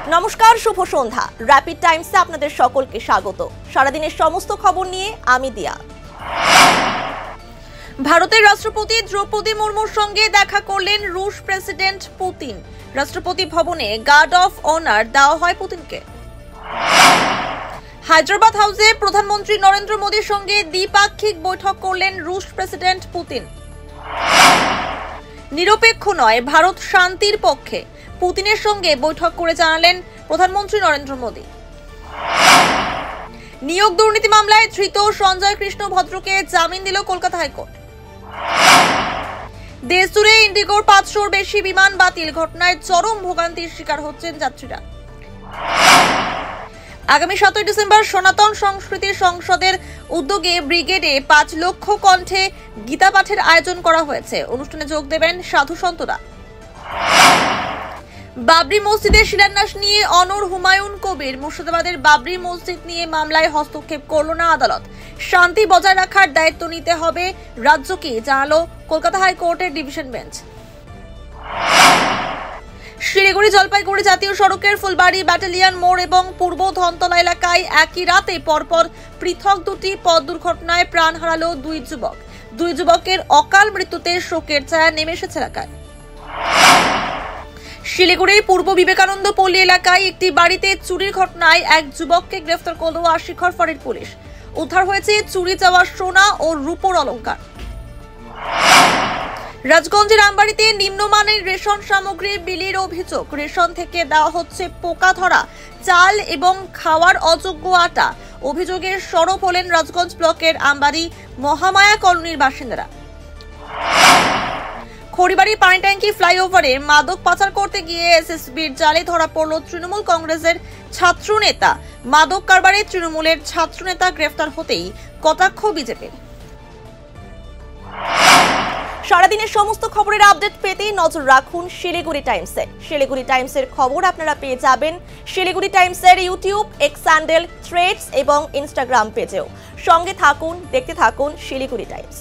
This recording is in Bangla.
নমস্কার, শুভ সন্ধ্যা। র্যাপিড টাইমসে আপনাদের সকলকে স্বাগত। সারাদিনের সমস্ত খবর নিয়ে আমি দিয়া। ভারতের রাষ্ট্রপতি দ্রৌপদী মুর্মুর সঙ্গে দেখা করলেন রুশ প্রেসিডেন্ট পুতিন। রাষ্ট্রপতি ভবনে গার্ড অফ অনার দেওয়া হয় পুতিনকে। হায়দ্রাবাদ হাউসে প্রধানমন্ত্রী নরেন্দ্র মোদীর সঙ্গে দ্বিপাক্ষিক বৈঠক করলেন রুশ প্রেসিডেন্ট পুতিন। নিরপেক্ষ নয়, ভারত শান্তির পক্ষে, পুতিনের সঙ্গে বৈঠক করে জানালেন প্রধানমন্ত্রী নরেন্দ্র মোদী। নিয়োগ দুর্নীতি মামলায় ধৃত সঞ্জয় কৃষ্ণ ভদ্রকে জামিন দিল কলকাতা হাইকোর্ট। দেশজুড়ে ইন্ডিগোর 500-র বেশি বিমান বাতিল, ঘটনায় চরম ভোগান্তির শিকার হচ্ছেন যাত্রীরা। আগামী 7 ডিসেম্বর সনাতন সংস্কৃতির সংসদের উদ্যোগে ব্রিগেডে 5 লক্ষ কণ্ঠে গীতা পাঠের আয়োজন করা হয়েছে। অনুষ্ঠানে যোগ দেবেন সাধু সন্তরা। বাবরি মসজিদের শিলান্যাস নিয়ে অনড় হুমায়ুন কবির। মুর্শিদাবাদের বাবরি মসজিদ নিয়ে মামলায় হস্তক্ষেপ করল না আদালত। শান্তি বজায় রাখার দায়িত্ব নিতে হবে রাজ্যকে, জানালো কলকাতা হাইকোর্টের ডিভিশন বেঞ্চ। শিলিগুড়ি জলপাইগুড়ি জাতীয় সড়কের ফুলবাড়ি ব্যাটালিয়ন মোড় এবং পূর্ব ধনতলা এলাকায় একই রাতে পরপর পৃথক দুটি পথ দুর্ঘটনায় প্রাণ হারালো দুই যুবকের অকাল মৃত্যুতে শোকের ছায়া নেমে এসেছে এলাকায়। শিলিগুড়ির পূর্ব বিবেকানন্দ পল্লী এলাকায় একটি বাড়িতে চুরির ঘটনায় এক যুবককে গ্রেফতার করল আশিকর ফাঁড়ির পুলিশ। উদ্ধার হয়েছে চুরি যাওয়া সোনা ও রূপোর অলংকার। রাজগঞ্জের আমবাড়িতে নিম্নমানের রেশন সামগ্রী বিলির অভিযোগ। রেশন থেকে দেওয়া হচ্ছে পোকা ধরা চাল এবং খাওয়ার অযোগ্য আটা। অভিযোগের সরব হলেন রাজগঞ্জ ব্লকের আমবাড়ি মহামায়া কলোনির বাসিন্দারা। খড়িবাড়ি পানি ট্যাঙ্কি ফ্লাইওভারে মাদক পাচার করতে গিয়ে এসএসবির জালে ধরা পড়ল তৃণমূল কংগ্রেসের ছাত্রনেতা। মাদক কারবারে তৃণমূলের ছাত্রনেতা গ্রেফতার হতেই কটাক্ষ বিজেপির। সারাদিনের সমস্ত খবরের আপডেট পেতে নজর রাখুন শিলিগুড়ি টাইমসে। শিলিগুড়ি টাইমসের খবর আপনারা পেয়ে যাবেন শিলিগুড়ি টাইমসের ইউটিউব, এক্স হ্যান্ডেল, থ্রেডস এবং ইনস্টাগ্রাম পেজেও। সঙ্গে থাকুন, দেখতে থাকুন শিলিগুড়ি টাইমস।